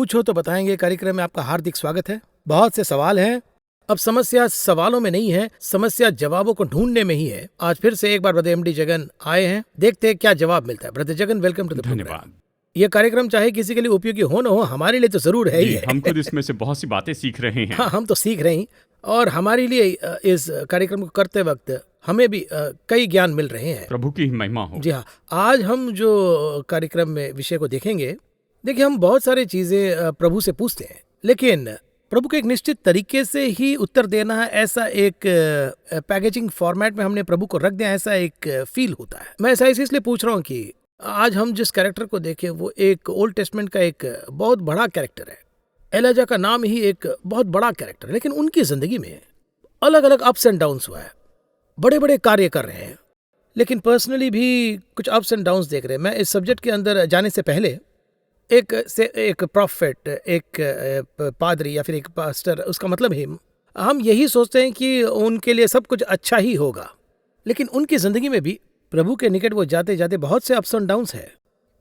पूछो तो बताएंगे कार्यक्रम में आपका हार्दिक स्वागत है। बहुत से सवाल हैं। अब समस्या सवालों में नहीं है, समस्या जवाबों को ढूंढने में ही है। आज फिर से एक बार ब्रदर एमडी जगन आए हैं, देखते हैं क्या जवाब मिलता है। Brother Jagan, welcome to the programme. धन्यवाद। ये कार्यक्रम चाहे किसी के लिए उपयोगी हो न हो, हमारे लिए तो जरूर है ही है। हम खुद इसमें से बहुत सी बातें सीख रहे हैं। हाँ, हम तो सीख रहे हैं और हमारे लिए इस कार्यक्रम को करते वक्त हमें भी कई ज्ञान मिल रहे हैं। प्रभु की महिमा हो। जी हाँ, आज हम जो कार्यक्रम में विषय को देखेंगे, देखिए हम बहुत सारी चीजें प्रभु से पूछते हैं, लेकिन प्रभु को एक निश्चित तरीके से ही उत्तर देना है, ऐसा एक पैकेजिंग फॉर्मेट में हमने प्रभु को रख दिया, ऐसा एक फील होता है। मैं ऐसा इसलिए पूछ रहा हूँ कि आज हम जिस कैरेक्टर को देखें वो एक ओल्ड टेस्टमेंट का एक बहुत बड़ा कैरेक्टर है। एलिजा का नाम ही एक बहुत बड़ा कैरेक्टर है, लेकिन उनकी जिंदगी में अलग अलग अप्स एंड डाउन्स हुआ है। बड़े बड़े कार्य कर रहे हैं, लेकिन पर्सनली भी कुछ अप्स एंड डाउन्स देख रहे हैं। मैं इस सब्जेक्ट के अंदर जाने से पहले एक प्रॉफिट, एक पादरी या फिर एक पास्टर, उसका मतलब है हम यही सोचते हैं कि उनके लिए सब कुछ अच्छा ही होगा, लेकिन उनकी ज़िंदगी में भी प्रभु के निकट वो जाते जाते बहुत से अप्स एंड डाउन्स है।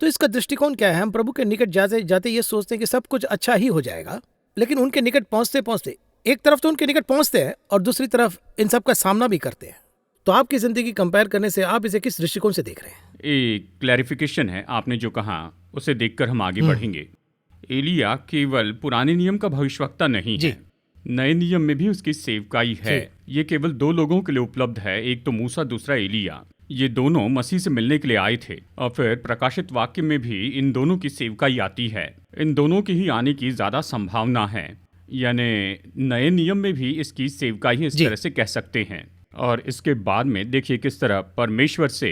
तो इसका दृष्टिकोण क्या है? हम प्रभु के निकट जाते जाते ये सोचते हैं कि सब कुछ अच्छा ही हो जाएगा, लेकिन उनके निकट पहुंचते पहुंचते एक तरफ तो उनके निकट पहुंचते हैं और दूसरी तरफ इन सब का सामना भी करते हैं। तो आपकी ज़िंदगी कंपेयर करने से आप इसे किस दृष्टिकोण से देख रहे हैं? एक क्लैरिफिकेशन है, आपने जो कहा उसे देखकर हम आगे बढ़ेंगे। एलिया केवल पुराने नियम का भविष्यवक्ता नहीं है, नए नियम में भी उसकी सेवकाई है। ये केवल दो लोगों के लिए उपलब्ध है, एक तो मूसा, दूसरा एलिया। ये दोनों मसीह से मिलने के लिए आए थे और फिर प्रकाशित वाक्य में भी इन दोनों की सेवकाई आती है। इन दोनों के ही आने की ज़्यादा संभावना है, यानी नए नियम में भी इसकी सेवकाई इस तरह से कह सकते हैं। और इसके बाद में देखिए किस तरह परमेश्वर से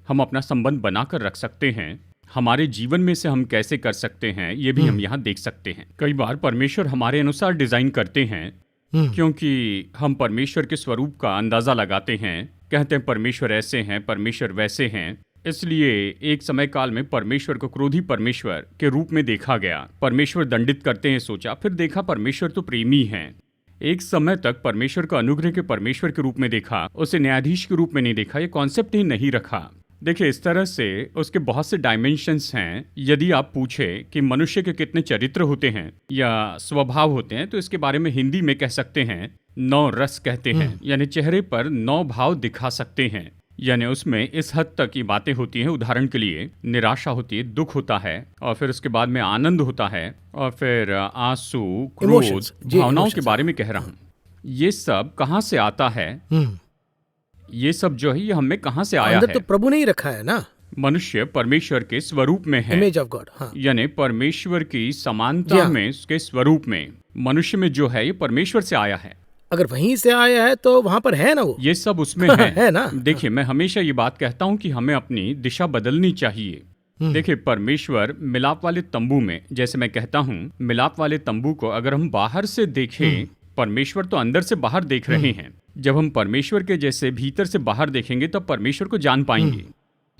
हम अपना संबंध बनाकर रख सकते हैं, हमारे जीवन में से हम कैसे कर सकते हैं, ये भी हम यहाँ देख सकते हैं। कई बार परमेश्वर हमारे अनुसार डिजाइन करते हैं, क्योंकि हम परमेश्वर के स्वरूप का अंदाजा लगाते हैं, कहते हैं परमेश्वर ऐसे हैं, परमेश्वर वैसे हैं। इसलिए एक समय काल में परमेश्वर को क्रोधी परमेश्वर के रूप में देखा गया। परमेश्वर दंडित करते हैं सोचा, फिर देखा परमेश्वर तो प्रेमी हैं। एक समय तक परमेश्वर को अनुग्रह के परमेश्वर के रूप में देखा, उसे न्यायाधीश के रूप में नहीं देखा, ये कॉन्सेप्ट ही नहीं रखा। देखिए इस तरह से उसके बहुत से डायमेंशंस हैं। यदि आप पूछे कि मनुष्य के कितने चरित्र होते हैं या स्वभाव होते हैं, तो इसके बारे में हिंदी में कह सकते हैं 9 रस कहते हैं, यानी चेहरे पर 9 भाव दिखा सकते हैं। यानी उसमें इस हद तक की बातें होती हैं। उदाहरण के लिए निराशा होती है, दुख होता है, और फिर उसके बाद में आनंद होता है, और फिर आंसू, क्रोध, भावनाओं के बारे में कह रहा हूँ। ये सब कहाँ से आता है? ये सब जो है ये हमें कहाँ से आया है? तो प्रभु ने ही रखा है ना। मनुष्य परमेश्वर के स्वरूप में है, इमेज ऑफ गॉड, यानी परमेश्वर की समानता में, उसके स्वरूप में मनुष्य में जो है ये परमेश्वर से आया है। अगर वहीं से आया है तो वहां पर है ना, वो ये सब उसमें है ना। देखिए मैं हमेशा ये बात कहता हूँ कि हमें अपनी दिशा बदलनी चाहिए। देखिए परमेश्वर मिलाप वाले तंबू में, जैसे मैं कहता हूँ, मिलाप वाले तंबू को अगर हम बाहर से देखें, परमेश्वर तो अंदर से बाहर देख रहे हैं। जब हम परमेश्वर के जैसे भीतर से बाहर देखेंगे तब परमेश्वर को जान पाएंगे।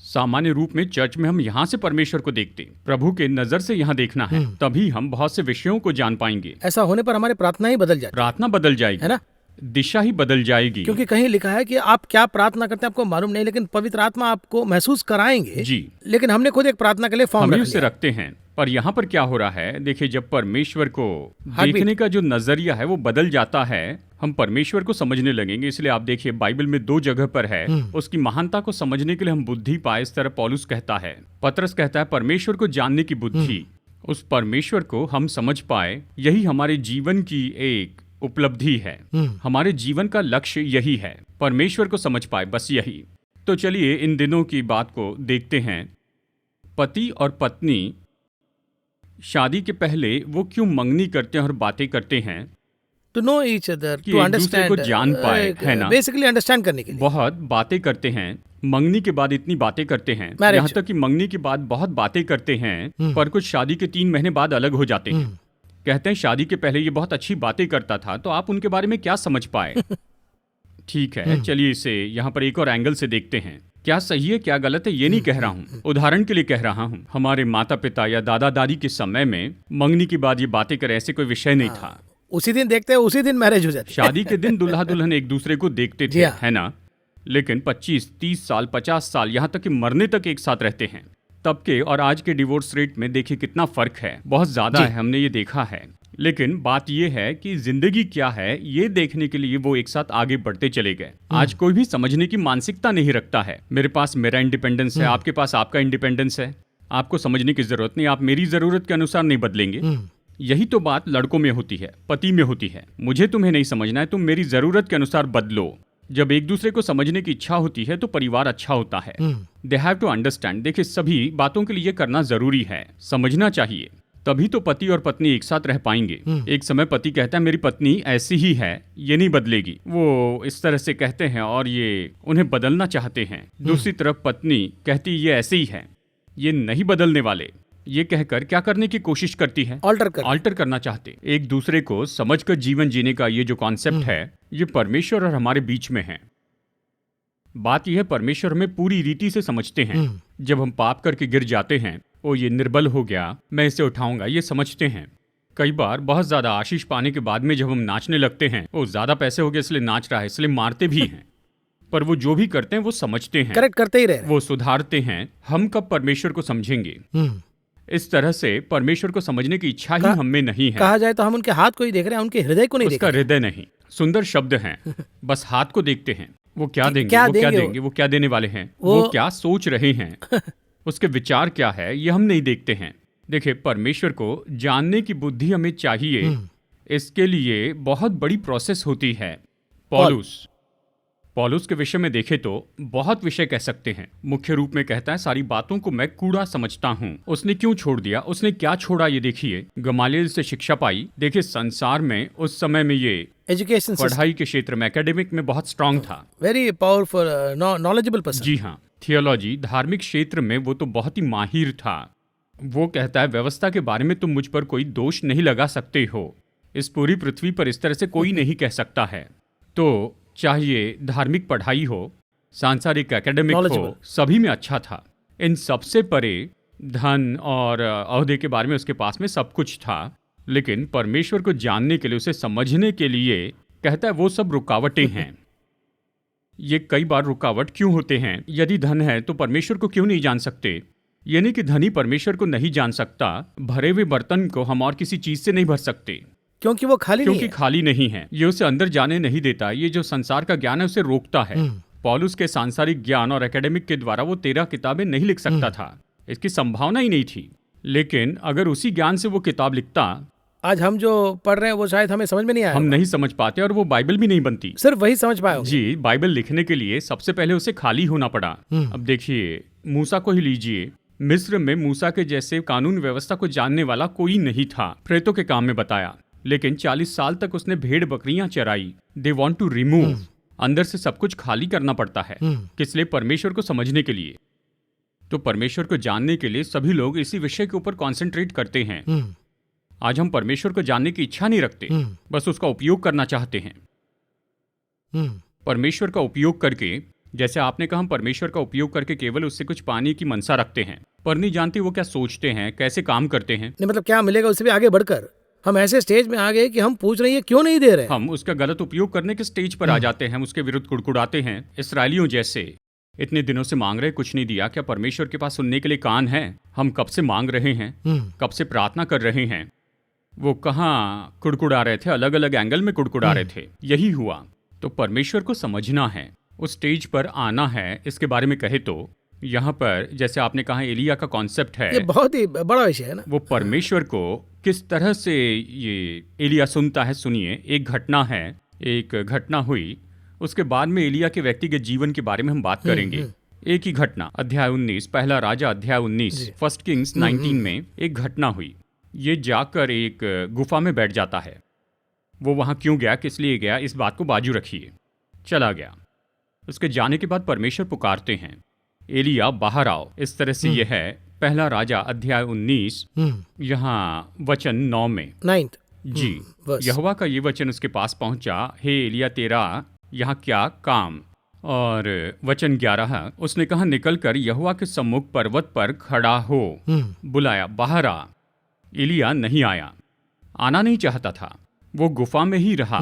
सामान्य रूप में चर्च में हम यहाँ से परमेश्वर को देखते, प्रभु के नजर से यहाँ देखना है, तभी हम बहुत से विषयों को जान पाएंगे। ऐसा होने पर हमारी प्रार्थना ही बदल जाएगी, प्रार्थना बदल जाएगी, है ना, दिशा ही बदल जाएगी। क्योंकि कहीं लिखा है कि आप क्या प्रार्थना करते हैं आपको मालूम नहीं, लेकिन पवित्र आत्मा आपको महसूस कराएंगे। जी, लेकिन हमने खुद एक प्रार्थना के लिए फॉर्म रखते हैं। पर यहाँ पर क्या हो रहा है, देखिए जब परमेश्वर को देखने का जो नजरिया है वो बदल जाता है, हम परमेश्वर को समझने लगेंगे। इसलिए आप देखिए बाइबल में 2 जगह पर है, उसकी महानता को समझने के लिए हम बुद्धि पाए, इस तरह पौलुस कहता है, पतरस कहता है परमेश्वर को जानने की बुद्धि, उस परमेश्वर को हम समझ पाए, यही हमारे जीवन की एक उपलब्धि है। हमारे जीवन का लक्ष्य यही है, परमेश्वर को समझ पाए, बस यही। तो चलिए इन दिनों की बात को देखते हैं। पति और पत्नी शादी के पहले वो क्यों मंगनी करते हैं और बातें करते हैं? To know each other, to understand, को जान पाए, है ना, बेसिकली अंडरस्टैंड करने के लिए। बहुत बातें करते हैं, मंगनी के बाद इतनी बातें करते हैं, यहाँ तक कि मंगनी के बाद बहुत बातें करते हैं, पर कुछ शादी के 3 महीने बाद अलग हो जाते हैं। कहते हैं शादी के पहले ये बहुत अच्छी बातें करता था, तो आप उनके बारे में क्या समझ पाए? ठीक है, चलिए इसे यहाँ पर एक और एंगल से देखते हैं। क्या सही है क्या गलत है ये नहीं कह रहा हूँ, उदाहरण के लिए कह रहा हूँ। हमारे माता पिता या दादा दादी के समय में मंगनी के बाद ये बातें करें ऐसे कोई विषय नहीं था। उसी दिन देखते हैं, उसी दिन मैरिज हो जाती। शादी के दिन दुल्हा दुल्हन एक दूसरे को देखते थे, है ना, लेकिन 25, 30 साल, 50 साल, यहाँ तक कि मरने तक एक साथ रहते हैं। तब के और आज के डिवोर्स रेट में देखिए कितना फर्क है, बहुत ज्यादा है, हमने ये देखा है। लेकिन बात ये है कि जिंदगी क्या है ये देखने के लिए वो एक साथ आगे बढ़ते चले गए। आज कोई भी समझने की मानसिकता नहीं रखता है। मेरे पास मेरा इंडिपेंडेंस है, आपके पास आपका इंडिपेंडेंस है, आपको समझने की जरूरत नहीं, आप मेरी जरूरत के अनुसार नहीं बदलेंगे। यही तो बात लड़कों में होती है, पति में होती है। मुझे तुम्हें नहीं समझना है, तुम मेरी जरूरत के अनुसार बदलो। जब एक दूसरे को समझने की इच्छा होती है तो परिवार अच्छा होता है। They have to understand. देखिए सभी बातों के लिए करना जरूरी है, समझना चाहिए, तभी तो पति और पत्नी एक साथ रह पाएंगे। एक समय पति कहता है मेरी पत्नी ऐसी ही है, ये नहीं बदलेगी, वो इस तरह से कहते हैं और ये उन्हें बदलना चाहते हैं। दूसरी तरफ पत्नी कहती ये ऐसे ही है, ये नहीं बदलने वाले। ये कहकर क्या करने की कोशिश करती है? ऑल्टर करना चाहते। एक दूसरे को समझकर जीवन जीने का ये जो कॉन्सेप्ट है, ये परमेश्वर और हमारे बीच में है। बात यह है परमेश्वर हमें पूरी रीति से समझते हैं। जब हम पाप करके गिर जाते हैं, ओ ये निर्बल हो गया, मैं इसे उठाऊंगा, ये समझते हैं। कई बार बहुत ज्यादा आशीष पाने के बाद में जब हम नाचने लगते हैं, ओ ज्यादा पैसे हो गए इसलिए नाच रहा है, इसलिए मारते भी हैं। पर वो जो भी करते हैं वो समझते हैं, करेक्ट करते ही रहे, वो सुधारते हैं। हम कब परमेश्वर को समझेंगे? इस तरह से परमेश्वर को समझने की इच्छा ही हम में नहीं है। कहा जाए तो हम उनके हाथ को ही देख रहे हैं, उनके हृदय को नहीं देख रहे। उसका हृदय नहीं, सुंदर शब्द हैं, बस हाथ को देखते हैं। वो क्या देंगे, वो क्या देंगे, वो क्या देने वाले हैं, वो क्या सोच रहे हैं, उसके विचार क्या है, ये हम नहीं देखते हैं। देखिए परमेश्वर को जानने की बुद्धि हमें चाहिए, इसके लिए बहुत बड़ी प्रोसेस होती है। पौलुस के विषय में देखे तो बहुत विषय कह सकते हैं। मुख्य रूप में कहता है सारी बातों को मैं कूड़ा समझता हूँ। उसने क्यों छोड़ दिया, उसने क्या छोड़ा, ये देखिए। गमालियल से शिक्षा पाई। देखिए संसार में उस समय में ये एजुकेशन पढ़ाई के क्षेत्र में, एकेडमिक में बहुत स्ट्रांग था, वेरी पावरफुल नॉलेजेबल पर्सन। जी हाँ, थियोलॉजी धार्मिक क्षेत्र में वो तो बहुत ही माहिर था। वो कहता है व्यवस्था के बारे में तुम मुझ पर कोई दोष नहीं लगा सकते हो, इस पूरी पृथ्वी पर इस तरह से कोई नहीं कह सकता है। तो चाहिए धार्मिक पढ़ाई हो, सांसारिक एकेडमिक हो, सभी में अच्छा था। इन सबसे परे धन और ओहदे के बारे में उसके पास में सब कुछ था, लेकिन परमेश्वर को जानने के लिए, उसे समझने के लिए कहता है वो सब रुकावटें हैं। ये कई बार रुकावट क्यों होते हैं? यदि धन है तो परमेश्वर को क्यों नहीं जान सकते? यानी कि धनी परमेश्वर को नहीं जान सकता। भरे हुए बर्तन को हम और किसी चीज से नहीं भर सकते, क्योंकि वो खाली नहीं है। ये उसे अंदर जाने नहीं देता। ये जो संसार का ज्ञान है उसे रोकता है। पौलुस के सांसारिक ज्ञान और एकेडमिक के द्वारा वो 13 किताबें नहीं लिख सकता था, इसकी संभावना ही नहीं थी। लेकिन अगर उसी ज्ञान से वो किताब लिखता, आज हम जो पढ़ रहे हैं वो शायद हमें समझ में नहीं आया, हम नहीं समझ पाते और वो बाइबल भी नहीं बनती। सिर्फ वही समझ पाए। जी, बाइबल लिखने के लिए सबसे पहले उसे खाली होना पड़ा। अब देखिए मूसा को ही लीजिए। मिस्र में मूसा के जैसे कानून व्यवस्था को जानने वाला कोई नहीं था। प्रेतों के काम में बताया, लेकिन 40 साल तक उसने भेड़ बकरियां चराई। दे वांट टू रिमूव, अंदर से सब कुछ खाली करना पड़ता है। किस लिए? परमेश्वर को समझने के लिए। तो परमेश्वर को जानने के लिए सभी लोग इसी विषय के ऊपर कॉन्सेंट्रेट करते हैं। आज हम परमेश्वर को जानने की इच्छा नहीं रखते, बस उसका उपयोग करना चाहते हैं। परमेश्वर का उपयोग करके, जैसे आपने कहा, हम परमेश्वर का उपयोग करके केवल उससे कुछ पाने की मनसा रखते हैं, पर नहीं जानते वो क्या सोचते हैं, कैसे काम करते हैं। नहीं मतलब क्या मिलेगा उससे भी आगे बढ़कर हम ऐसे स्टेज में आ गए कि हम पूछ रहे हैं क्यों नहीं दे रहे। हम उसका गलत उपयोग करने के स्टेज पर आ जाते हैं, हम उसके विरुद्ध कुड़कुड़ाते हैं। इसराइलियों जैसे इतने दिनों से मांग रहे, कुछ नहीं दिया। क्या परमेश्वर के पास सुनने के लिए कान है? हम कब से मांग रहे हैं, कब से प्रार्थना कर रहे हैं। वो कहाँ कुड़कुड़ा रहे थे, अलग अलग एंगल में कुड़कुड़ा रहे थे। यही हुआ। तो परमेश्वर को समझना है, उस स्टेज पर आना है। इसके बारे में कहे तो यहाँ पर जैसे आपने कहा एलिया का कॉन्सेप्ट है, ये बहुत ही बड़ा विषय है ना। वो परमेश्वर को किस तरह से ये एलिया सुनता है। सुनिए, एक घटना हुई, उसके बाद में एलिया के व्यक्तिगत जीवन के बारे में हम बात करेंगे। एक ही घटना, अध्याय 19, पहला राजा अध्याय 19, फर्स्ट किंग्स 19 में एक घटना हुई। ये जाकर एक गुफा में बैठ जाता है। वो वहां क्यों गया, किस लिए गया, इस बात को बाजू रखिए। चला गया। उसके जाने के बाद परमेश्वर पुकारते हैं, एलिया बाहर आओ। इस तरह से यह है पहला राजा अध्याय 19, यहाँ वचन 9 में, 9th जी। यहोवा का ये वचन उसके पास पहुंचा, हे एलिया तेरा यहाँ क्या काम। और वचन 11, उसने कहा निकलकर यहोवा के सम्मुख पर्वत पर खड़ा हो। बुलाया, बाहर आ। एलिया नहीं आया, आना नहीं चाहता था, वो गुफा में ही रहा।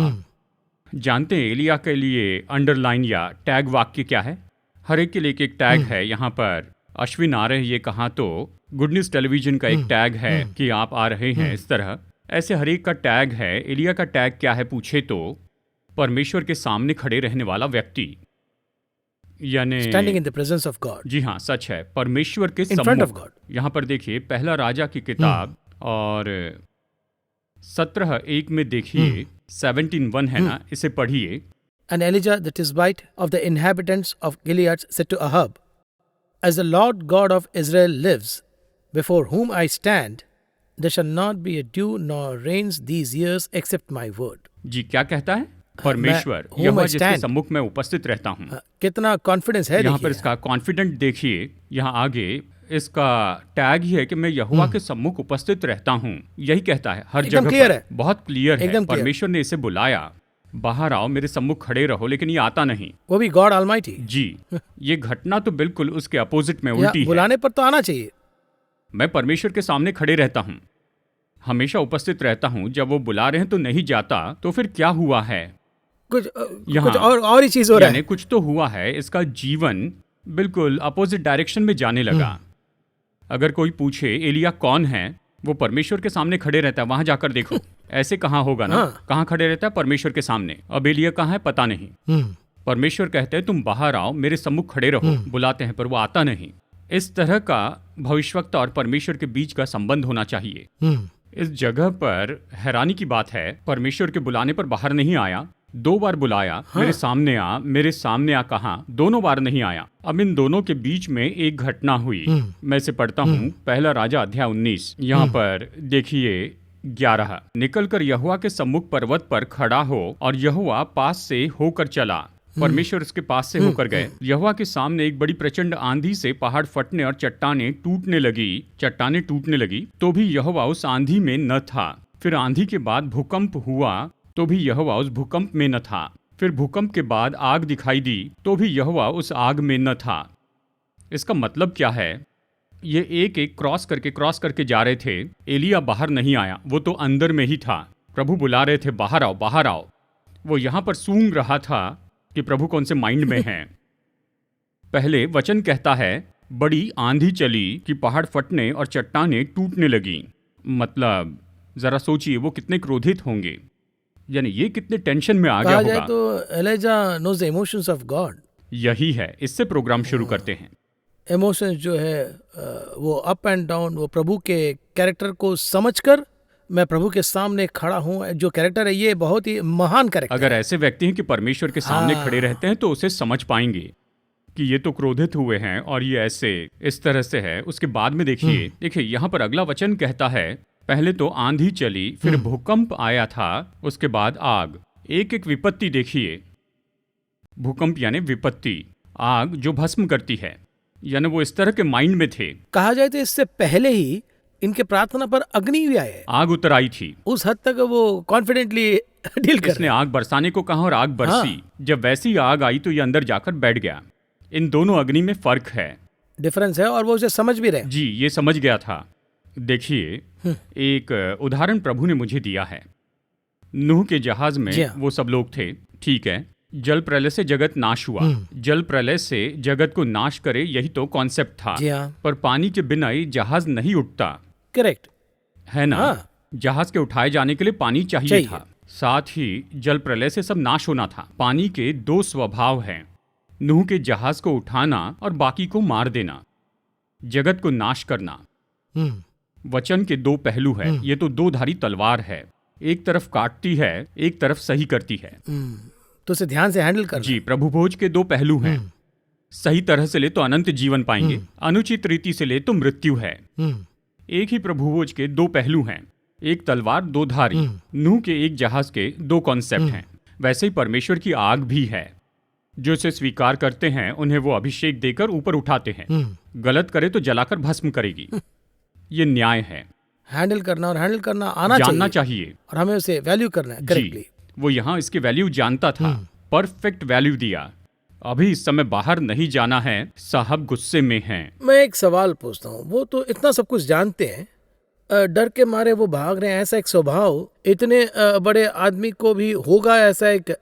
जानते हैं एलिया के लिए अंडरलाइन या टैग वाक्य क्या है? हर एक के लिए एक टैग है यहाँ पर। अश्विन आ रहे ये कहा तो गुड न्यूज टेलीविजन का एक टैग है कि आप आ रहे हैं, इस तरह ऐसे हर एक का टैग है। एलिया का टैग क्या है पूछे तो परमेश्वर के सामने खड़े रहने वाला व्यक्ति, यानी standing in the presence of God, जी हाँ सच है, परमेश्वर के इन फ्रंट ऑफ सम्मुख। गॉड। यहाँ पर देखिए पहला राजा की किताब और 17:1 में देखिए 17:1 है ना, इसे पढ़िए। And Elijah the Tishbite of the inhabitants of Gilead said to Ahab, As the Lord God of Israel lives, before whom I stand, there shall not be a dew nor rains these years except my word. जी क्या कहता है? परमेश्वर whom Jehovah I जिसके stand. सम्मुख में उपस्थित रहता हूँ। कितना कॉन्फिडेंस है यहाँ पर देखिए। इसका कॉन्फिडेंट देखिए, यहाँ आगे इसका टैग ही है कि मैं यहोवा के सम्मुख उपस्थित रहता हूँ। यही कहता है हर एकदम जगह clear पर, है। बहुत क्लियर है। एकदम clear। परमेश्वर ने इसे बुलाया, बाहर आओ मेरे सम्मुख खड़े रहो, लेकिन ये आता नहीं। वो भी गॉड ऑलमाइटी। जी ये घटना तो बिल्कुल उसके अपोजिट में उल्टी है। बुलाने पर तो आना चाहिए। मैं परमेश्वर के सामने खड़े रहता हूँ, हमेशा उपस्थित रहता हूँ। जब वो बुला रहे हैं तो नहीं जाता, तो फिर क्या हुआ है? कुछ यहाँ कुछ और ही चीज हो रहा यानी है। कुछ तो हुआ है, इसका जीवन बिल्कुल अपोजिट डायरेक्शन में जाने लगा। अगर कोई पूछे एलिया कौन है, वो परमेश्वर के सामने खड़े रहता है, वहां जाकर देखो। ऐसे कहाँ होगा ना, कहाँ खड़े रहता है? परमेश्वर के सामने। अब एलिया कहाँ है पता नहीं। परमेश्वर कहते हैं तुम बाहर आओ मेरे सम्मुख खड़े रहो, बुलाते हैं पर वो आता नहीं। इस तरह का भविष्यवक्ता और परमेश्वर के बीच का संबंध होना चाहिए। इस जगह पर हैरानी की बात है, परमेश्वर के बुलाने पर बाहर नहीं आया। 2 बार बुलाया, मेरे सामने आ कहा, दोनों बार नहीं आया। अब इन दोनों के बीच में एक घटना हुई। मैं इसे पढ़ता हूँ, पहला राजा अध्याय 19। यहाँ पर देखिए 11, निकलकर यहोवा के सम्मुख पर्वत पर खड़ा हो, और यहोवा पास से होकर चला। परमेश्वर उसके पास से होकर गए। यहोवा के सामने एक बड़ी प्रचंड आंधी से पहाड़ फटने और चट्टानें टूटने लगी, तो भी यहोवा उस आंधी में न था। फिर आंधी के बाद भूकंप हुआ, तो भी यहोवा उस भूकंप में न था। फिर भूकंप के बाद आग दिखाई दी, तो भी यहोवा उस आग में न था। इसका मतलब क्या है? ये एक एक क्रॉस करके जा रहे थे। एलिया बाहर नहीं आया, वो तो अंदर में ही था। प्रभु बुला रहे थे बाहर आओ, बाहर आओ। वो यहाँ पर सूंघ रहा था कि प्रभु कौन से माइंड में हैं। पहले वचन कहता है बड़ी आंधी चली कि पहाड़ फटने और चट्टानें टूटने लगी। मतलब जरा सोचिए वो कितने क्रोधित होंगे, यानी ये कितने टेंशन में आ गया होगा। तो Elijah knows the emotions of God. यही है, इससे प्रोग्राम शुरू करते हैं। इमोशंस जो है वो अप एंड डाउन, वो प्रभु के कैरेक्टर को समझकर मैं प्रभु के सामने खड़ा हूँ। जो कैरेक्टर है ये बहुत ही महान कैरेक्टर। अगर ऐसे व्यक्ति हैं कि परमेश्वर के सामने खड़े रहते हैं तो उसे समझ पाएंगे कि ये तो क्रोधित हुए हैं और ये ऐसे इस तरह से है। उसके बाद में देखिए यहाँ पर अगला वचन कहता है पहले तो आंधी चली, फिर भूकंप आया था, उसके बाद आग। एक एक विपत्ति देखिए। भूकंप यानी विपत्ति, आग जो भस्म करती है, यानी वो इस तरह के माइंड में थे। कहा जाए तो इससे पहले ही इनके प्रार्थना पर अग्नि भी आए, आग उतर आई थी। उस हद तक वो कॉन्फिडेंटली डील कर इसने आग बरसाने को कहा और आग बरसी। जब वैसी आग आई तो ये अंदर जाकर बैठ गया। इन दोनों अग्नि में फर्क है, डिफरेंस है, और वो उसे समझ भी रहे। जी ये समझ गया था। देखिए एक उदाहरण प्रभु ने मुझे दिया है। नूह के जहाज में वो सब लोग थे, ठीक है। जल प्रलय से जगत नाश हुआ। जल प्रलय से जगत को नाश करे, यही तो कॉन्सेप्ट था। पर पानी के बिना ही जहाज नहीं उठता। करेक्ट है ना। जहाज के उठाए जाने के लिए पानी चाहिए था। साथ ही जल प्रलय से सब नाश होना था। पानी के 2 स्वभाव हैं, नूह के जहाज को उठाना और बाकी को मार देना, जगत को नाश करना। वचन के 2 पहलू है। ये तो 2 धारी तलवार है, एक तरफ काटती है, एक तरफ सही करती है। तो उसे ध्यान से हैंडल करना। जी प्रभु भोज के 2 पहलू हैं। सही तरह से ले तो अनंत जीवन पाएंगे, अनुचित रीति से ले तो मृत्यु है। एक ही प्रभु भोज के 2 पहलू हैं, एक तलवार 2 धारी। नूह के एक जहाज के 2 कॉन्सेप्ट हैं। वैसे ही परमेश्वर की आग भी है। जो इसे स्वीकार करते हैं उन्हें वो अभिषेक देकर ऊपर उठाते हैं, गलत करे तो जलाकर भस्म करेगी। ये न्याय है। हैंडल करना और हैंडल करना जानना चाहिए और हमें उसे वैल्यू करना है करेक्टली। वो यहाँ इसके वैल्यू जानता था, परफेक्ट वैल्यू दिया। अभी इस समय बाहर नहीं जाना है, साहब गुस्से में हैं। मैं एक सवाल पूछता हूँ, वो तो इतना सब कुछ जानते हैं, डर के मारे वो भाग रहे हैं। ऐसा एक स्वभाव इतने बड़े आदमी को भी होगा, ऐसा एक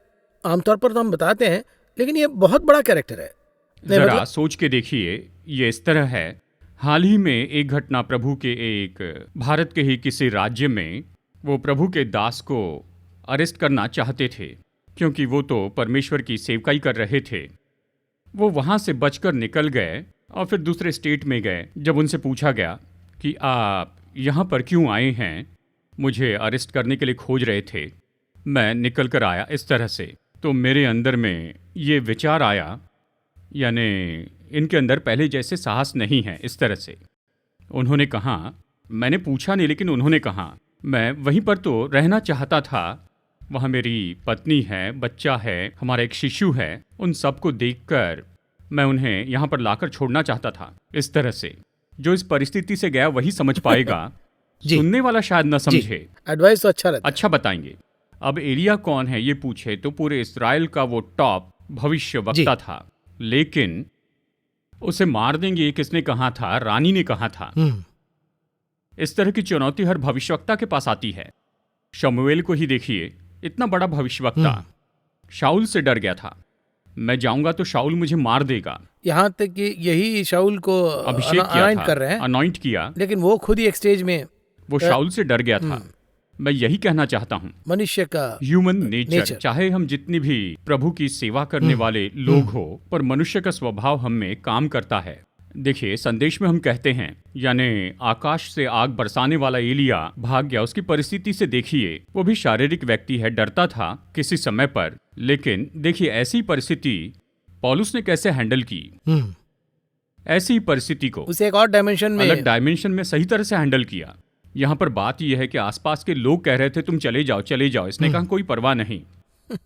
आमतौर पर तो हम बताते हैं, लेकिन ये बहुत बड़ा कैरेक्टर है। जरा सोच के देखिए, ये इस तरह है। हाल ही में एक घटना प्रभु के एक भारत के ही किसी राज्य में वो प्रभु के दास को अरेस्ट करना चाहते थे, क्योंकि वो तो परमेश्वर की सेवकाई कर रहे थे। वो वहाँ से बचकर निकल गए और फिर दूसरे स्टेट में गए। जब उनसे पूछा गया कि आप यहाँ पर क्यों आए हैं, मुझे अरेस्ट करने के लिए खोज रहे थे, मैं निकल कर आया इस तरह से। तो मेरे अंदर में ये विचार आया, यानी इनके अंदर पहले जैसे साहस नहीं है, इस तरह से। उन्होंने कहा, मैंने पूछा नहीं, लेकिन उन्होंने कहा मैं वहीं पर तो रहना चाहता था, वहाँ मेरी पत्नी है, बच्चा है, हमारा एक शिशु है, उन सबको देखकर मैं उन्हें यहाँ पर लाकर छोड़ना चाहता था। इस तरह से जो इस परिस्थिति से गया वही समझ पाएगा, सुनने वाला शायद न समझे। एडवाइस तो अच्छा रहता है। अच्छा बताएंगे। अब एलिया कौन है ये पूछे तो पूरे इस्राएल का वो टॉप भविष्यवक्ता था, लेकिन उसे मार देंगे किसने कहा था? रानी ने कहा था। इस तरह की चुनौती हर भविष्यवक्ता के पास आती है। शमूएल को ही देखिए, इतना बड़ा भविष्यवक्ता शाऊल से डर गया था, मैं जाऊंगा तो शाऊल मुझे मार देगा। यहाँ तक कि यही शाऊल को अभिषेक किया था, कर रहे हैं, अनॉइंट किया, लेकिन वो खुद ही एक स्टेज में वो शाऊल से डर गया था। मैं यही कहना चाहता हूँ, मनुष्य का ह्यूमन नेचर, चाहे हम जितनी भी प्रभु की सेवा करने वाले लोग हो, पर मनुष्य का स्वभाव हम में काम करता है। देखिए, संदेश में हम कहते हैं, यानी आकाश से आग बरसाने वाला एलिया भाग गया। उसकी परिस्थिति से देखिए, वो भी शारीरिक व्यक्ति है, डरता था किसी समय पर, लेकिन देखिए ऐसी परिस्थिति पौलुस ने कैसे हैंडल की। ऐसी परिस्थिति को उसे एक और डायमेंशन में, अलग डायमेंशन में सही तरह से हैंडल किया। यहाँ पर बात यह है कि आसपास के लोग कह रहे थे तुम चले जाओ चले जाओ, इसने कहा कोई परवाह नहीं।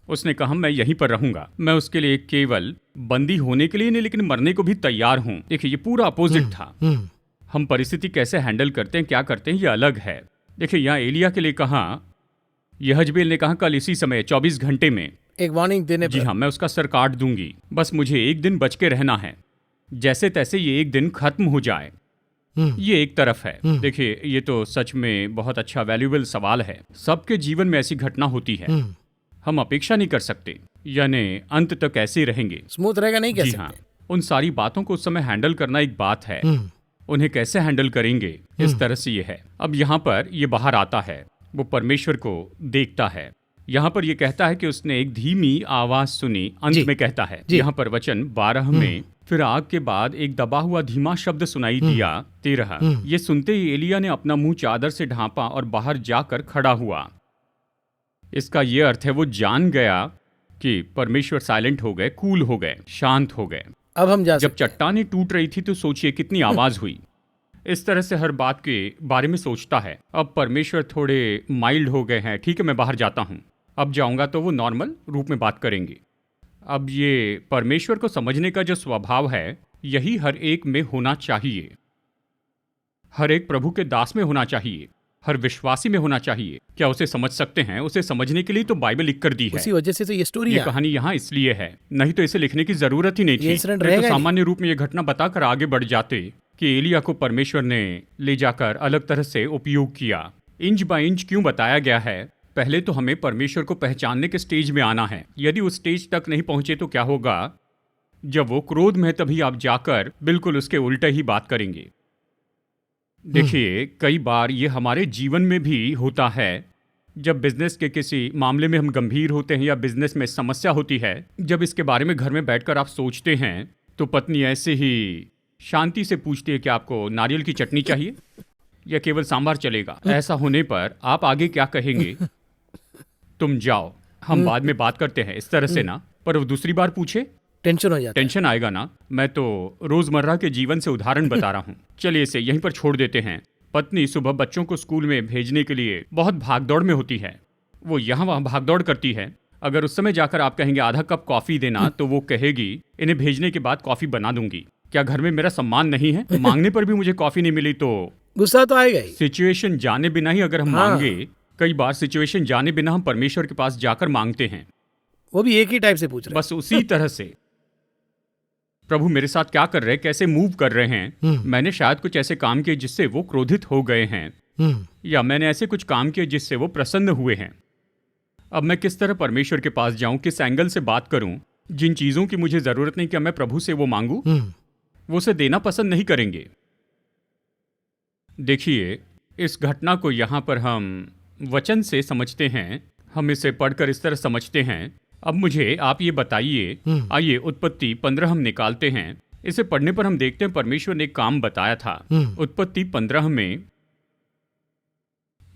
उसने कहा मैं यहीं पर रहूंगा, मैं उसके लिए केवल बंदी होने के लिए नहीं, लेकिन मरने को भी तैयार हूं। देखिए, ये पूरा अपोजिट था। हम परिस्थिति कैसे हैंडल करते हैं, क्या करते हैं, ये अलग है। देखिए, यहाँ एलिया के लिए कहा, यहजबेल ने कहा कल इसी समय 24 घंटे में एक वार्निंग देने, जी हाँ, मैं उसका सर काट दूंगी, बस मुझे एक दिन बच के रहना है, जैसे तैसे ये एक दिन खत्म हो जाए। ये एक तरफ है। देखिए, ये तो सच में बहुत अच्छा वैल्यूएबल सवाल है। सबके जीवन में ऐसी घटना होती है, हम अपेक्षा नहीं कर सकते, यानी अंत तक ऐसे रहेंगे, स्मूथ रहेगा नहीं, जी हाँ। उन सारी बातों को उस समय हैंडल करना एक बात है, उन्हें कैसे हैंडल करेंगे, इस तरह से ये है। अब यहाँ पर ये बाहर आता है, वो परमेश्वर को देखता है। यहाँ पर ये कहता है कि उसने एक धीमी आवाज सुनी, अंत में कहता है यहाँ पर वचन 12 में, फिर आग के बाद एक दबा हुआ धीमा शब्द सुनाई दिया। 13, ये सुनते ही एलिया ने अपना मुंह चादर से ढांपा और बाहर जाकर खड़ा हुआ। इसका ये अर्थ है वो जान गया कि परमेश्वर साइलेंट हो गए, कूल हो गए, शांत हो गए। अब हम जब चट्टानें टूट रही थी तो सोचिए कितनी आवाज हुई। इस तरह से हर बात के बारे में सोचता है। अब परमेश्वर थोड़े माइल्ड हो गए हैं, ठीक है मैं बाहर जाता हूँ, अब जाऊंगा तो वो नॉर्मल रूप में बात करेंगे। अब ये परमेश्वर को समझने का जो स्वभाव है, यही हर एक में होना चाहिए, हर एक प्रभु के दास में होना चाहिए, हर विश्वासी में होना चाहिए। क्या उसे समझ सकते हैं? उसे समझने के लिए तो बाइबल लिख कर दी है। उसी वजह से तो ये स्टोरी, ये कहानी यहाँ इसलिए है, नहीं तो इसे लिखने की जरूरत ही नहीं थी। तो सामान्य रूप में ये घटना बताकर आगे बढ़ जाते कि एलिया को परमेश्वर ने ले जाकर अलग तरह से उपयोग किया। इंच बाय इंच क्यों बताया गया है? पहले तो हमें परमेश्वर को पहचानने के स्टेज में आना है। यदि उस स्टेज तक नहीं पहुंचे तो क्या होगा? जब वो क्रोध में, तभी आप जाकर बिल्कुल उसके उल्टे ही बात करेंगे। देखिए, कई बार ये हमारे जीवन में भी होता है। जब बिजनेस के किसी मामले में हम गंभीर होते हैं या बिजनेस में समस्या होती है, जब इसके बारे में घर में बैठकर आप सोचते हैं, तो पत्नी ऐसे ही शांति से पूछती है कि आपको नारियल की चटनी चाहिए या केवल सांभर चलेगा। ऐसा होने पर आप आगे क्या कहेंगे? तुम जाओ, हम बाद में बात करते हैं, इस तरह से ना। पर वो दूसरी बार पूछे, टेंशन हो जाता है, टेंशन आएगा ना। मैं तो रोजमर्रा के जीवन से उदाहरण बता रहा हूँ। चलिए इसे यहीं पर छोड़ देते हैं। पत्नी सुबह बच्चों को स्कूल में भेजने के लिए बहुत भागदौड़ में होती है, वो यहाँ वहाँ भागदौड़ करती है। अगर उस समय जाकर आप कहेंगे आधा कप कॉफी देना, तो वो कहेगी इन्हें भेजने के बाद कॉफी बना दूंगी। क्या घर में मेरा सम्मान नहीं है? मांगने पर भी मुझे कॉफी नहीं मिली तो गुस्सा तो आएगा ही। सिचुएशन जाने बिना ही अगर हम मांगे, कई बार सिचुएशन जाने बिना हम परमेश्वर के पास जाकर मांगते हैं, वो भी एक ही टाइप से पूछ रहे हैं। बस उसी तरह से प्रभु मेरे साथ क्या कर रहे हैं, कैसे मूव कर रहे हैं। मैंने शायद कुछ ऐसे काम किए जिससे वो क्रोधित हो गए हैं, या मैंने ऐसे कुछ काम किए जिससे वो प्रसन्न हुए हैं। अब मैं किस तरह परमेश्वर के पास जाऊं, किस एंगल से बात करूं जिन चीजों की मुझे जरूरत नहीं क्या मैं प्रभु से वो मांगू, वो उसे देना पसंद नहीं करेंगे। देखिए, इस घटना को यहाँ पर हम वचन से समझते हैं, हम इसे पढ़कर इस तरह समझते हैं। अब मुझे आप ये बताइए, आइए उत्पत्ति 15 हम निकालते हैं। इसे पढ़ने पर हम देखते हैं परमेश्वर ने एक काम बताया था। उत्पत्ति 15 में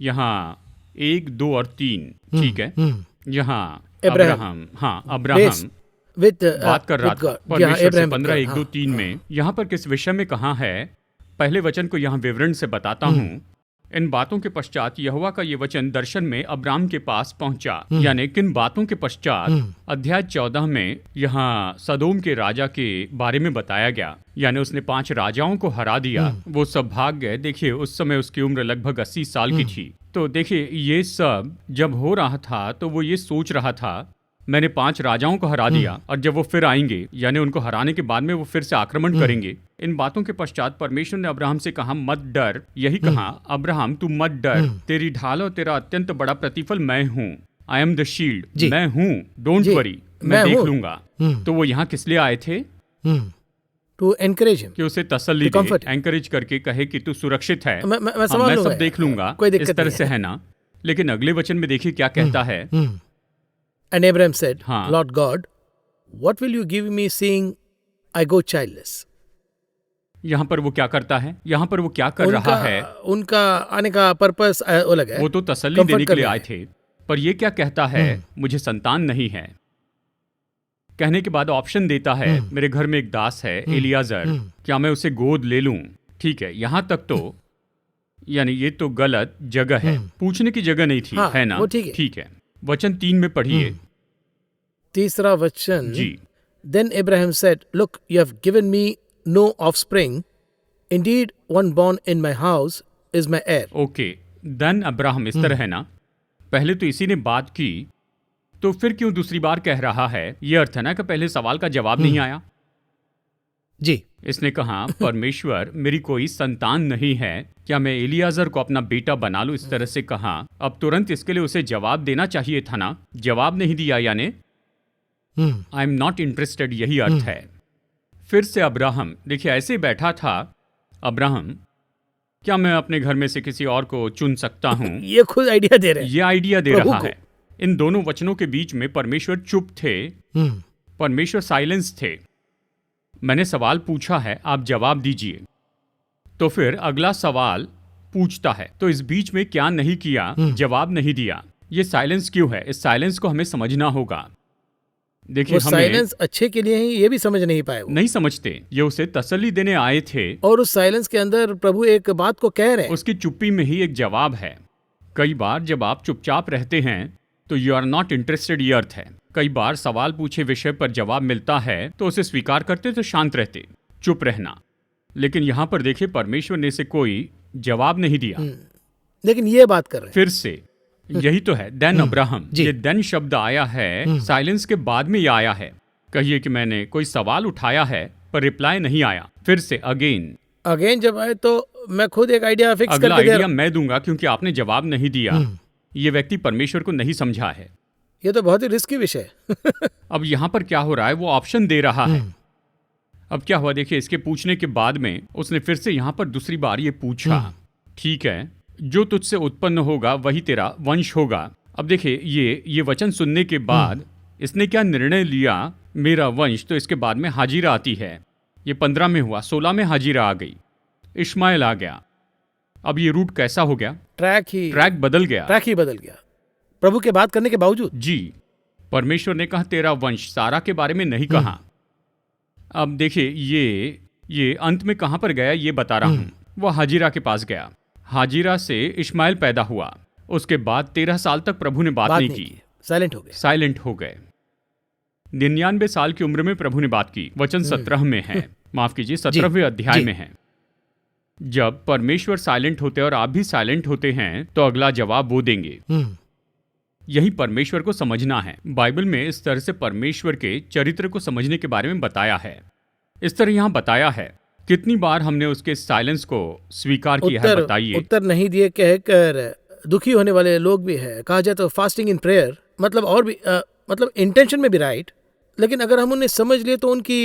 यहाँ 1, 2 और 3, ठीक है, यहाँ अब्राहम, हाँ अब्राहम बात कर रहा था परमेश्वर से 15, 1, 2, 3 में। यहाँ पर किस विषय में कहा है, पहले वचन को यहाँ विवरण से बताता हूँ। इन बातों के पश्चात यहोवा का ये वचन दर्शन में अब्राम के पास पहुंचा। यानी किन बातों के पश्चात, अध्याय 14 में यहाँ सदोम के राजा के बारे में बताया गया। यानी उसने 5 राजाओं को हरा दिया, वो सब भाग गए। देखिए उस समय उसकी उम्र लगभग 80 साल की थी। तो देखिए ये सब जब हो रहा था तो वो ये सोच रहा था, मैंने 5 राजाओं को हरा दिया और जब वो फिर आएंगे, यानी उनको हराने के बाद में वो फिर से आक्रमण करेंगे। इन बातों के पश्चात परमेश्वर ने अब्राहम से कहा, मत डर। यही कहा, अब्राहम तू मत डर, तेरी ढाल और तेरा अत्यंत बड़ा प्रतिफल मैं हूँ। आई एम द शील्ड, मैं हूँ, डोंट वरी, मैं देख लूंगा। तो वो यहाँ किस लिए आए थे? टू एनकरेज हिम, कि उसे तसल्ली दे, एनकरेज करके कहे कि तू सुरक्षित है, मैं सब देख लूंगा, इस तरह से है ना। लेकिन अगले वचन में देखिए क्या कहता है। And Abraham said, Lord God, what will you give me seeing I go childless? यहाँ पर वो क्या करता है, यहाँ पर वो क्या कर रहा है? उनका आने का पर्पस अलग है। वो तो तसल्ली देने के लिए आए थे, पर ये क्या कहता है, मुझे संतान नहीं है। कहने के बाद ऑप्शन देता है, मेरे घर में एक दास है एलियाजर, क्या मैं उसे गोद ले लूं? ठीक है, यहाँ तक तो यानी ये तो गलत जगह है, पूछने की जगह नहीं थी, है ना? ठीक है। वचन 3 में पढ़िए, तीसरा वचन जी। Then Abraham said, Look, you have given me no offspring. Indeed, one born in my house is my heir. Okay, then Abraham, इस तरह है ना। पहले तो इसी ने बात की, तो फिर क्यों दूसरी बार कह रहा है? ये अर्थ है ना कि पहले सवाल का जवाब नहीं आया। जी, इसने कहा, परमेश्वर मेरी कोई संतान नहीं है, क्या मैं एलियाजर को अपना बेटा बना लूं? इस तरह से कहा। अब तुरंत इसके लिए उसे जवाब देना चाहिए था ना, जवाब नहीं दिया, यानी आई एम नॉट इंटरेस्टेड, यही अर्थ है। फिर से अब्राहम, देखिए ऐसे बैठा था अब्राहम, क्या मैं अपने घर में से किसी और को चुन सकता हूं? ये खुद आइडिया दे रहे हैं, ये आइडिया दे रहा है। इन दोनों वचनों के बीच में परमेश्वर चुप थे, परमेश्वर साइलेंस थे। मैंने सवाल पूछा है, आप जवाब दीजिए। तो फिर अगला सवाल पूछता है, तो इस बीच में क्या नहीं किया, जवाब नहीं दिया। ये साइलेंस क्यों है? इस साइलेंस को हमें समझना होगा। देखिए, हमें साइलेंस अच्छे के लिए ही, ये भी समझ नहीं पाए, नहीं समझते। ये उसे तसल्ली देने आए थे, और उस साइलेंस के अंदर प्रभु एक बात को कह रहे हैं। उसकी चुप्पी में ही एक जवाब है। कई बार जब आप चुपचाप रहते हैं तो यू आर नॉट इंटरेस्टेड, ये अर्थ है। कई बार सवाल पूछे विषय पर जवाब मिलता है तो उसे स्वीकार करते, तो शांत रहते, चुप रहना। लेकिन यहाँ पर देखिए, परमेश्वर ने इसे कोई जवाब नहीं दिया, लेकिन ये बात कर रहे हैं फिर से यही तो है। देन अब्राहम, ये देन शब्द आया है, साइलेंस के बाद में ये आया है। कहिए कि मैंने कोई सवाल उठाया है पर रिप्लाई नहीं आया। फिर से अगेन जब आए तो मैं खुद एक आइडिया फिक्स अगला आइडिया मैं दूंगा, क्योंकि आपने जवाब नहीं दिया। ये व्यक्ति परमेश्वर को नहीं समझा है। ये तो बहुत ही रिस्की विषय है। अब यहाँ पर क्या हो रहा है, वो ऑप्शन दे रहा है। अब क्या हुआ, देखिए, इसके पूछने के बाद में उसने फिर से यहाँ पर दूसरी बार ये पूछा, ठीक है, जो तुझसे उत्पन्न होगा वही तेरा वंश होगा। अब देखिए, ये वचन सुनने के बाद इसने क्या निर्णय लिया, मेरा वंश। तो इसके बाद में हाजिरा आती है, ये 15 में हुआ, 16 में हाजिरा आ गई, इश्माइल आ गया। अब ये रूट कैसा हो गया, ट्रैक बदल गया प्रभु के बात करने के बावजूद। जी, परमेश्वर ने कहा तेरा वंश, सारा के बारे में नहीं कहा। अब देखिए, ये अंत में कहां पर गया ये बता रहा हूं। वो हाजिरा के पास गया, हाजिरा से इश्माइल पैदा हुआ। उसके बाद 13 साल तक प्रभु ने बात नहीं की, साइलेंट हो गए। 99 साल की उम्र में प्रभु ने बात की। वचन 17 में है, माफ कीजिए 17वें अध्याय में है। जब परमेश्वर साइलेंट होते हैं और आप भी साइलेंट होते हैं तो अगला जवाब वो देंगे। यही परमेश्वर को समझना है। बाइबल में इस तरह से परमेश्वर के चरित्र को समझने के बारे में बताया है। इस तरह यहाँ बताया है। कितनी बार हमने उसके साइलेंस को स्वीकार किया है, बताइए। उत्तर नहीं दिए कहकर दुखी होने वाले लोग भी है। कहा जाए तो फास्टिंग इन प्रेयर, मतलब और भी मतलब इंटेंशन में भी राइट, लेकिन अगर हम उन्हें समझ लिए तो उनकी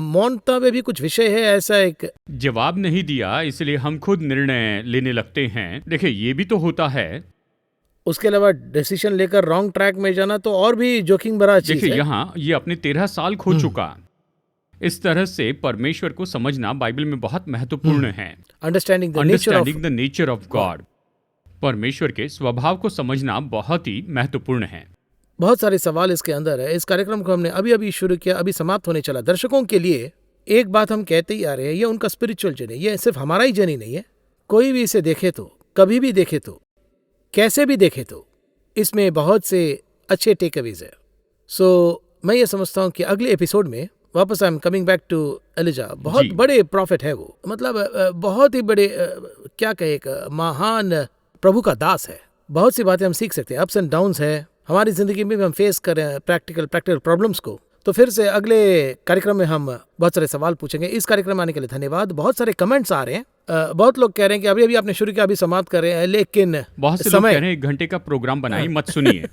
मौनता में भी कुछ विषय है, ऐसा एक जवाब नहीं दिया इसलिए हम खुद निर्णय लेने लगते हैं। देखिए ये भी तो होता है। उसके अलावा डिसीजन लेकर रॉन्ग ट्रैक में जाना तो और भी जोखिम भरा चीज देखिए है। यहाँ ये अपने 13 साल खो चुका। इस तरह से परमेश्वर को समझना बाइबल में बहुत महत्वपूर्ण है। Understanding understanding the nature of God, परमेश्वर के स्वभाव को समझना बहुत ही महत्वपूर्ण है। बहुत सारे सवाल इसके अंदर है। इस कार्यक्रम को हमने अभी अभी शुरू किया, अभी समाप्त होने चला। दर्शकों के लिए एक बात हम कहते ही आ रहे हैं, ये उनका स्पिरिचुअल जर्नी, ये सिर्फ हमारा ही जर्नी नहीं है। कोई भी इसे देखे तो, कभी भी देखे तो, कैसे भी देखे तो, इसमें बहुत से अच्छे टेक अवेज है। सो मैं ये समझता हूँ कि अगले एपिसोड में वापस I am coming back to Elijah. बहुत बड़े प्रॉफिट है वो, मतलब बहुत ही बड़े क्या कहे, एक महान प्रभु का दास है। बहुत सी बातें हम सीख सकते हैं। अप्स एंड डाउन्स है हमारी जिंदगी में भी, हम फेस करें प्रैक्टिकल प्रॉब्लम्स को। तो फिर से अगले कार्यक्रम में हम बहुत सारे सवाल पूछेंगे। इस कार्यक्रम में आने के लिए धन्यवाद। बहुत सारे कमेंट्स आ रहे हैं। बहुत लोग कह रहे हैं कि अभी अभी आपने शुरू किया, अभी समाप्त कर रहे हैं, लेकिन बहुत से लोग कह रहे हैं 1 घंटे का प्रोग्राम बनाइए, मत सुनिए।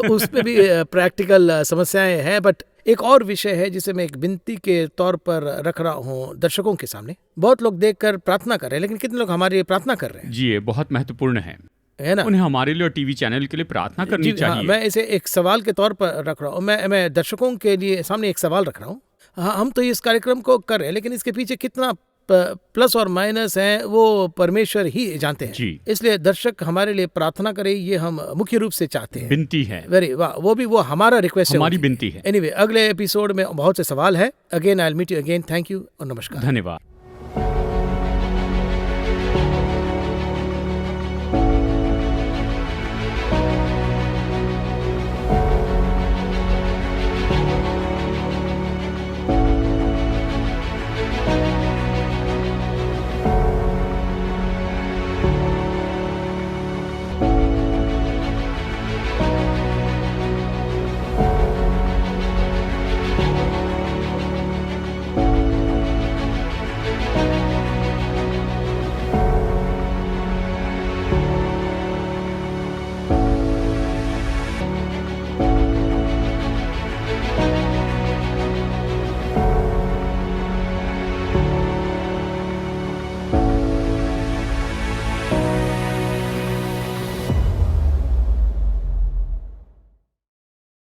उस पे भी प्रैक्टिकल समस्याएं हैं। बट एक और विषय है जिसे मैं एक विनती के तौर पर रख रहा हूँ दर्शकों के सामने। बहुत लोग देखकर प्रार्थना कर रहे हैं, लेकिन कितने लोग हमारे लिए प्रार्थना कर रहे हैं? जी ये बहुत महत्वपूर्ण है ना? उन्हें हमारे लिए और टीवी चैनल के लिए प्रार्थना करनी चाहिए। हाँ, मैं इसे एक सवाल के तौर पर रख रहा हूँ। मैं दर्शकों के लिए सामने एक सवाल रख रहा हूँ। हाँ, हम तो इस कार्यक्रम को कर रहे हैं, लेकिन इसके पीछे कितना प्लस और माइनस है वो परमेश्वर ही जानते हैं। जी। इसलिए दर्शक हमारे लिए प्रार्थना करें, ये हम मुख्य रूप से चाहते हैं। विनती है। वेरी वाह, वो हमारा रिक्वेस्ट है, हमारी विनती है। एनीवे, अगले एपिसोड में बहुत से सवाल है। Again I will meet you again. Thank you और नमस्कार। धन्यवाद।